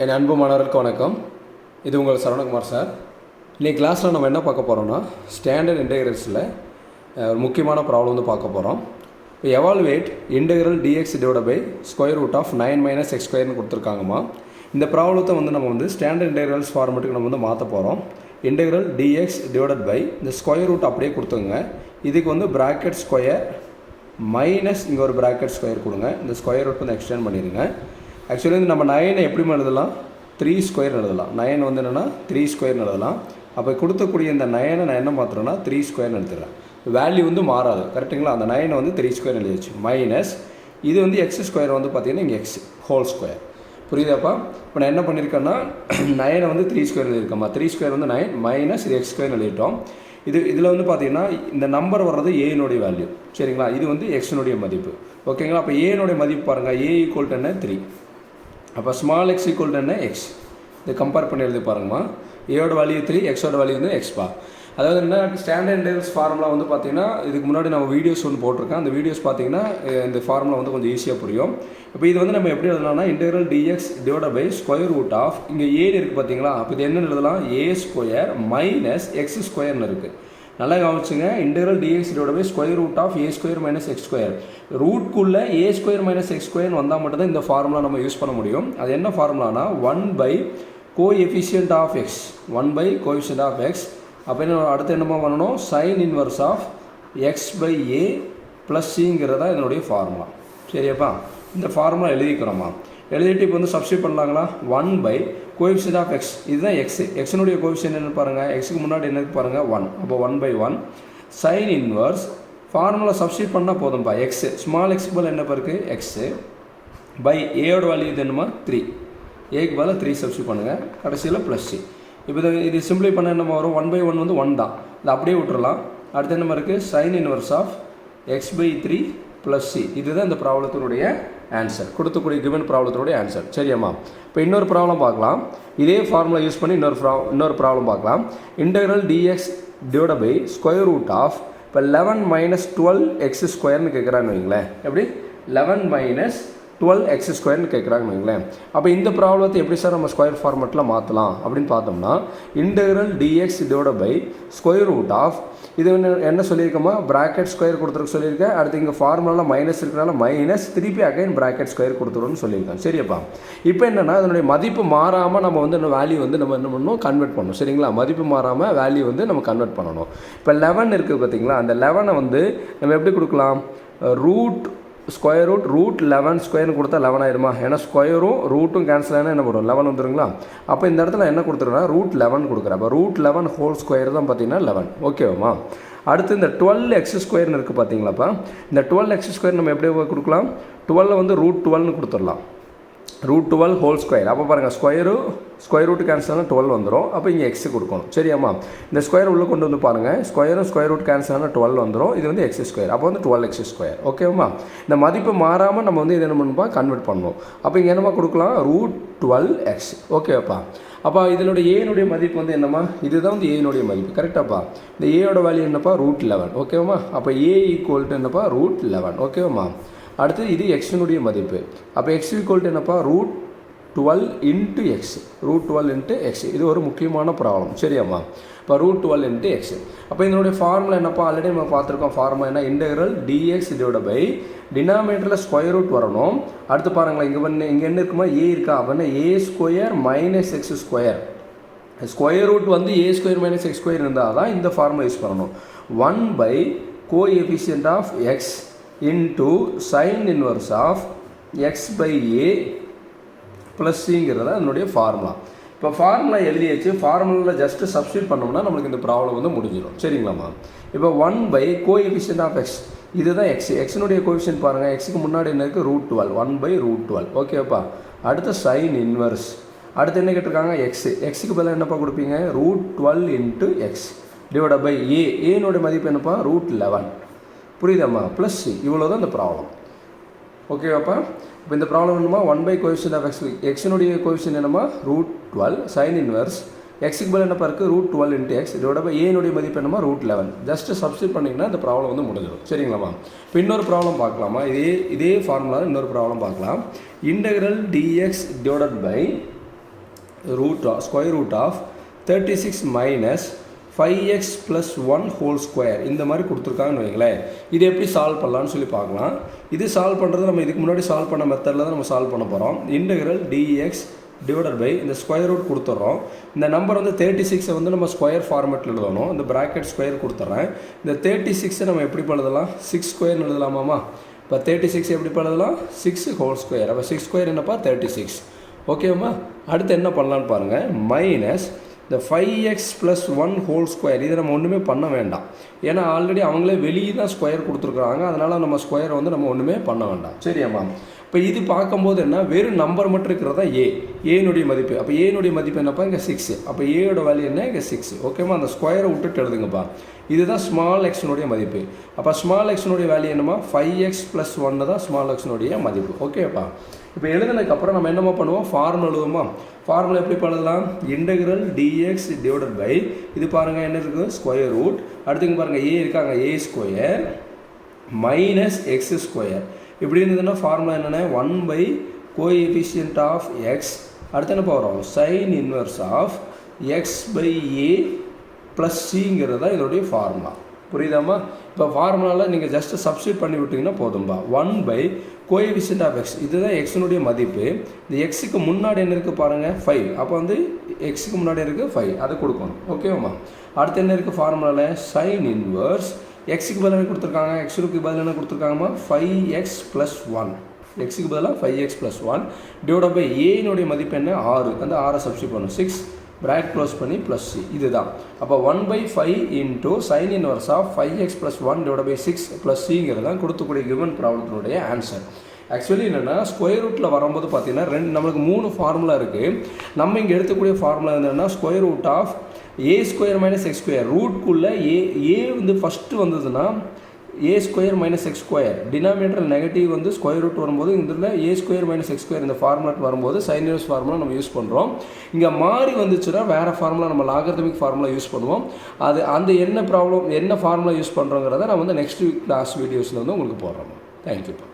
என் அன்பு மாணவர்களுக்கு வணக்கம். இது உங்கள் சரவணகுமார் சார். இன்றைக்கி கிளாஸில் நம்ம என்ன பார்க்க போகிறோம்னா ஸ்டாண்டர்ட் இன்டெகிரல்ஸில் ஒரு முக்கியமான ப்ராப்ளம் வந்து பார்க்க போகிறோம். இப்போ evaluate integral dx divide by square root of 9 - x² கொடுத்துருக்காங்கம்மா. இந்த ப்ராப்ளத்தை வந்து நம்ம வந்து ஸ்டாண்டர்ட் இன்டெகிரல்ஸ் ஃபார்மேட்டுக்கு நம்ம வந்து மாற்ற போகிறோம். இன்டெகிரல் டிஎக்ஸ் டிவைட் பை இந்த ஸ்கொயர் ரூட் அப்படியே கொடுத்துங்க. இதுக்கு வந்து ப்ராக்கெட் ஸ்கொயர் மைனஸ் இங்கே ஒரு ப்ராக்கெட் ஸ்கொயர் கொடுங்க. இந்த ஸ்கொயர் ரூட் வந்து எக்ஸ்டெண்ட் பண்ணிடுங்க. ஆக்சுவலி வந்து நம்ம 9 எப்படி எழுதலாம், 3² எழுதலாம். 9 வந்து என்னென்னா 3² எழுதலாம். அப்போ கொடுத்தக்கூடிய இந்த 9 நான் என்ன மாற்றுறேன்னா 3² எடுத்துடுறேன். வேல்யூ வந்து மாறாது, கரெக்டுங்களா? அந்த 9 வந்து 3² எழுதிச்சு. மைனஸ் இது வந்து x² வந்து பார்த்திங்கன்னா இங்கே x ஹோல் ஸ்கொயர். புரியுதாப்பா? இப்போ நான் என்ன பண்ணியிருக்கேன்னா 9 வந்து 3² எழுதியிருக்கேம்மா. 3² வந்து 9 மைனஸ் இது x² எழுதிட்டோம். இதில் வந்து பார்த்திங்கன்னா இந்த நம்பர் வர்றது ஏனுடைய வேல்யூ, சரிங்களா? இது வந்து எக்ஸினுடைய மதிப்பு, ஓகேங்களா? அப்போ ஏனுடைய மதிப்பு பாருங்கள், a = என்ன 3. அப்போ ஸ்மால் x = என்ன x. இதை கம்பேர் பண்ணி எழுதி பாருங்கம்மா. ஏயோட வேல்யூ 3, எக்ஸோட வேல்யூ வந்து எக்ஸ்பா. அதாவது என்ன, ஸ்டாண்டர்ட் இன்டெகிரல்ஸ் ஃபார்முலா வந்து பார்த்திங்கன்னா இதுக்கு முன்னாடி நம்ம வீடியோஸ் ஒன்று போட்டிருக்கேன். அந்த வீடியோஸ் பார்த்திங்கன்னா இந்த ஃபார்முலா வந்து கொஞ்சம் ஈஸியாக புரியும். இப்போ இது வந்து நம்ம எப்படி எழுதலாம்னா integral dx divide by square root of இங்கே ஏன்னு இருக்குது பார்த்தீங்களா? அப்போ இது என்ன எழுதலாம், a² மைனஸ் x² இருக்குது. நல்லா கவனிச்சுங்க. Integral dx divide by square root of a² minus x². ரூட்குள்ளே a² மைனஸ் x² வந்தால் மட்டும்தான் இந்த ஃபார்முலா நம்ம யூஸ் பண்ண முடியும். அது என்ன ஃபார்முலானா 1 / coefficient of x. 1 / coefficient of x. அப்போ என்ன அடுத்து என்னமா பண்ணணும், சைன் இன்வர்ஸ் ஆஃப் x/a + c-ங்கிறதா இதனுடைய ஃபார்முலா. சரியாப்பா? இந்த ஃபார்முலா எழுதிக்கிறோமா? எழுதிட்டு இப்போ வந்து சப்ஸ்டியூட் பண்ணலாங்களா? 1 / கோஎஃபிஷியன்ட் ஆஃப் x. இதுதான் x. எக்ஸினுடைய கோஎஃபிஷியன்ட் என்ன பாருங்கள், எக்ஸுக்கு முன்னாடி என்ன பாருங்கள் 1. அப்போ 1/1 சைன் இன்வர்ஸ். ஃபார்முலா சப்ஸ்டியூட் பண்ணால் போதும்பா. x ஸ்மால் x பதில் என்ன இருக்குது x பை ஏயோட வேல்யூ இது என்னமா 3. ஏக்கு பதில் 3 சப்ஸ்டியூட் பண்ணுங்கள். கடைசியில் ப்ளஸ் c. இப்போ இது சிம்பிளை பண்ண என்ன வரும், 1/1 வந்து 1 தான். இதை அப்படியே விட்டுறலாம். அடுத்து என்ன இருக்குது, sign inverse of x/3 + c. இதுதான் இந்த ப்ராப்ளத்தினுடைய ஆன்சர், கொடுத்தக்கூடிய கிவன் ப்ராப்ளத்தினுடைய ஆன்சர். சரியாம்மா? இப்போ இன்னொரு ப்ராப்ளம் பார்க்கலாம். இதே ஃபார்முலா யூஸ் பண்ணி இன்னொரு ப்ராப்ளம் பார்க்கலாம். Integral dx divide by square root of இப்போ 11 - 12x² கேட்குறான்னு வைங்களேன். எப்படி 11 - 12x² கேட்குறாங்கன்னு வைங்களேன். அப்போ இந்த ப்ராப்ளத்தை எப்படி சார் நம்ம ஸ்கொயர் ஃபார்மேட்டில் மாற்றலாம் அப்படின்னு பார்த்தோம்னா integral dx divide by square root of இது என்ன சொல்லியிருக்கோமா, ப்ராக்கெட் ஸ்கொயர் கொடுத்துருக்கு சொல்லியிருக்கேன். அடுத்து இங்கே ஃபார்முலாவில் மைனஸ் இருக்கிறனால மைனஸ் திருப்பி அகைன் ப்ராக்கெட் ஸ்கொயர் கொடுத்துருன்னு சொல்லியிருக்கேன். சரியாப்பா? இப்போ என்னென்னா அதனுடைய மதிப்பு மாறாமல் நம்ம வந்து வேல்யூ வந்து நம்ம என்ன பண்ணணும், கன்வெர்ட் பண்ணணும். சரிங்களா? மதிப்பு மாறாமல் வேல்யூ வந்து நம்ம கன்வெர்ட் பண்ணணும். இப்போ 11 இருக்குது பார்த்தீங்களா? அந்த 11 வந்து நம்ம எப்படி கொடுக்கலாம், ஸ்கொயர் ரூட் 11² கொடுத்தா 11 ஆயிடுமா? ஏன்னா ஸ்கொயரும் ரூட்டும் கேன்சல் ஆனால் என்ன பண்ணும், 11 வந்துருங்களா? அப்போ இந்த இடத்துல என்ன கொடுத்துருன்னா √11 கொடுக்குறேன். அப்போ √11 ஹோல் ஸ்கொயர் தான் பார்த்தீங்கன்னா 11. ஓகேவாம்மா? அடுத்து இந்த 12x² இருக்குது பார்த்தீங்களாப்பா? இந்த 12x² நம்ம எப்படி கொடுக்கலாம், 12 வந்து √12 கொடுத்துடலாம். √12 ஹோல் ஸ்கொயர். அப்போ பாருங்கள் ஸ்கொயர் ரூட் கேன்சல் ஆனால் 12 வந்துடும். அப்போ இங்கே x கொடுக்கணும். சரியாம்மா? இந்த ஸ்கொயர் உள்ளே கொண்டு வந்து பாருங்கள், ஸ்கொயர் ரூட் கேன்சல் ஆனால் 12 வந்துடும். இது வந்து x². அப்போ வந்து 12x². ஓகேவா? இந்த மதிப்பு மாறாமல் நம்ம வந்து இது என்ன பண்ணுப்பா, கன்வெர்ட் பண்ணணும். அப்போ இங்கே என்னமா கொடுக்கலாம், √12x. ஓகேவாப்பா? அப்போ இதனுடைய ஏனுடைய மதிப்பு வந்து என்னம்மா, இதுதான் வந்து ஏனுடைய மதிப்பு. கரெக்டாப்பா? இந்த ஏயோட வேல்யூ என்னப்பா, √11. ஓகேவா? அப்போ a = என்னப்பா, √11. ஓகேவாம்மா? அடுத்து இது எக்ஸினுடைய மதிப்பு. அப்போ x = என்னப்பா, √12 × x. √12 × x. இது ஒரு முக்கியமான ப்ராப்ளம். சரியாம்மா? இப்போ √12 × x. அப்போ இதனுடைய ஃபார்முலா என்னப்பா, ஆல்ரெடி நம்ம பார்த்துருக்கோம். ஃபார்முலா என்ன, இன்டெகிரல் டிஎக்ஸ் டிவைட் பை டினாமினேட்டரில் ஸ்கொயர் ரூட் வரணும். அடுத்து பாருங்களேன், இங்கே என்ன இருக்குமா, a இருக்கா? அப்படின்னா a² - x². ஸ்கொயர் ரூட் வந்து a² - x² இருந்தால் தான் இந்த ஃபார்முலா யூஸ் பண்ணணும். 1 / coefficient of x into sin inverse of x/a + c-ங்கிறத அதனுடைய ஃபார்முலா. இப்போ ஃபார்முலா எழுதியாச்சு. ஃபார்முலாவில் ஜஸ்ட்டு சப்ஸ்டியூட் பண்ணோம்னா நம்மளுக்கு இந்த ப்ராப்ளம் வந்து முடிஞ்சிடும். சரிங்களாம்மா? இப்போ 1 / கோஎஃபிஷியன்ட் ஆஃப் x. இதுதான் x. எக்ஸினுடைய கோஎஃபிஷியன்ட் பாருங்கள், எக்ஸுக்கு முன்னாடி என்ன இருக்குது, √12. 1 / √12. ஓகேப்பா? அடுத்து சைன் இன்வர்ஸ். அடுத்து என்ன கேட்டிருக்காங்க, எக்ஸுக்கு பதிலாக என்னப்பா கொடுப்பீங்க, √12 × x டிவைட் பை ஏனுடைய மதிப்பு என்னப்பா, √11. புரியுதாம்மா? Plus c. இவ்வளோ தான் இந்த ப்ராப்ளம். ஓகேவாப்பா? இப்போ இந்த ப்ராப்ளம் என்னமா, 1 / கோஎஃபிஷியன்ட் ஆஃப் x. எக்ஸினுடைய கோஎஃபிஷியன்ட் என்னமா, √12 சைன் இன்வர்ஸ். எக்ஸுக்கு பதில் என்னப்பா இருக்குது, √12 × x டிவைட் பை ஏனுடைய மதிப்பு என்னமா, √11. ஜஸ்ட்டு சப்ஸ்டியூட் பண்ணிங்கன்னா இந்த ப்ராப்ளம் வந்து முடிஞ்சிடும். சரிங்களாம்மா? இப்போ இன்னொரு ப்ராப்ளம் பார்க்கலாமா? இதே ஃபார்முலா இன்னொரு ப்ராப்ளம் பார்க்கலாம். Integral dx divide by square root of 36 minus 5x + 1 whole square இந்த மாதிரி கொடுத்துருக்காங்கன்னு வைங்களேன். இது எப்படி சால்வ் பண்ணலான்னு சொல்லி பார்க்கலாம். இது சால்வ் பண்ணுறது நம்ம இதுக்கு முன்னாடி சால்வ் பண்ண மெத்தடில் தான் நம்ம சால்வ் பண்ண போகிறோம். இன்டெக்ரல் dx டிவைடட் பை இந்த ஸ்கொயர் ரூட் கொடுத்துட்றோம். இந்த நம்பர் வந்து 36 வந்து நம்ம ஸ்கொயர் ஃபார்மேட்டில் எழுதணும். இந்த ப்ராக்கெட் ஸ்கொயர் கொடுத்துட்றேன். இந்த 36 நம்ம எப்படி எழுதலாம்? 6 ஸ்கொயர்னு எழுதலாமாம்மா? இப்போ 36 எப்படி எழுதலாம்? 6 ஹோல் ஸ்கொயர். அப்போ 6 ஸ்கொயர் என்னப்பா? 36. ஓகேம்மா? அடுத்து என்ன பண்ணலான்னு பாருங்கள். மைனஸ் இந்த 5x + 1 ஹோல் ஸ்கொயர். இதை நம்ம ஒன்றுமே பண்ண வேண்டாம். ஏன்னா ஆல்ரெடி அவங்களே வெளியே தான் ஸ்கொயர் கொடுத்துருக்குறாங்க. அதனால் நம்ம ஸ்கொயரை வந்து நம்ம ஒன்றுமே பண்ண வேண்டாம். சரியாம்மா? இப்போ இது பார்க்கும்போது என்ன, வெறும் நம்பர் மட்டும் இருக்கிறது தான் ஏனுடைய மதிப்பு. அப்போ ஏனுடைய மதிப்பு என்னப்பா? இங்கே 6. அப்போ ஏயோட வேல்யூ என்ன? இங்கே 6. ஓகேம்மா? அந்த ஸ்கொயரை விட்டுட்டு எழுதுங்கப்பா. இதுதான் ஸ்மால் எக்ஸினுடைய மதிப்பு. அப்போ ஸ்மால் எக்ஸினுடைய வேல்யூ என்னம்மா? 5x + 1 தான் ஸ்மால் எக்ஸினுடைய மதிப்பு. ஓகேப்பா? இப்போ எழுதுனதுக்கப்புறம் நம்ம என்னம்மா பண்ணுவோம்? ஃபார்முலா எழுதுவோமா? ஃபார்முலா எப்படி எழுதலாம்? இன்டெக்ரல் dx டிவைடட் பை இது பாருங்கள் என்ன இருக்குது? Square root. அடுத்துங்க பாருங்கள் ஏ இருக்காங்க, a square minus x square. இப்படி இருந்ததுன்னா ஃபார்முலா என்னென்ன? 1 பை கோஎஃபிஷியன்ட் ஆஃப் x. அடுத்து என்ன வரும்? Sine inverse of x by a plus சிங்கிறது தான் இதோடைய ஃபார்முலா. புரியுதாம்மா? இப்போ ஃபார்முலாவில் நீங்கள் ஜஸ்ட்டு சப்ஸ்டியூட் பண்ணி விட்டிங்கன்னா போதும்பா. 1 பை கோஎஃபிஷியன்ட் ஆஃப் எக்ஸ். இதுதான் எக்ஸினுடைய மதிப்பு. இந்த எக்ஸுக்கு முன்னாடி என்ன இருக்குது பாருங்கள்? 5. அப்போ வந்து எக்ஸுக்கு முன்னாடி இருக்குது 5. அதை கொடுக்கணும். ஓகேவாம்மா? அடுத்து என்ன இருக்குது ஃபார்முலாவில்? சைன் இன்வர்ஸ் எக்ஸுக்கு பதில் என்ன கொடுத்துருக்காங்க? எக்ஸுக்கு பதில் என்ன கொடுத்துருக்காங்கம்மா? 5x + 1. எக்ஸுக்கு பதிலாக 5x + 1 டிவைட் பை ஏனுடைய மதிப்பு என்ன? 6. அந்த 6 சப்ஸ்டியூட் பண்ணணும். 6 ப்ராக்கெட் க்ளோஸ் பண்ணி ப்ளஸ் சி. இதுதான். அப்போ 1/5 into sine inverse of 5x + 1 divide by 6 plus சிங்கிறது தான் கொடுத்துக்கூடிய கிவன் ப்ராப்ளத்தினுடைய ஆன்சர். ஆக்சுவலி என்னென்னா ஸ்கொயர் ரூட்டில் வரும்போது பார்த்தீங்கன்னா நம்மளுக்கு 3 ஃபார்முலா இருக்குது. நம்ம இங்கே எடுத்துக்கூடிய ஃபார்முலா என்னென்னா square root of a square minus x square. ரூட்குள்ளே ஏ வந்து ஃபஸ்ட்டு வந்ததுன்னா a square minus x square. Denominator negative வந்து ஸ்கொயர் ரூட் வரும்போது இதில் a square minus x square இந்த ஃபார்முலா வரும்போது சைன் இன்வெர்ஸ் ஃபார்முலா நம்ம யூஸ் பண்ணுறோம். இங்கே மாறி வந்துச்சுன்னா வேறு ஃபார்முலா நம்ம லாகரிதமிக் ஃபார்முலா யூஸ் பண்ணுவோம். அது அந்த என்ன ப்ராப்ளம் என்ன ஃபார்முலா யூஸ் பண்ணுறோங்கிறத நான் வந்து நெக்ஸ்ட் கிளாஸ் வீடியோஸில் வந்து உங்களுக்கு போடுறோம். தேங்க்யூப்பா.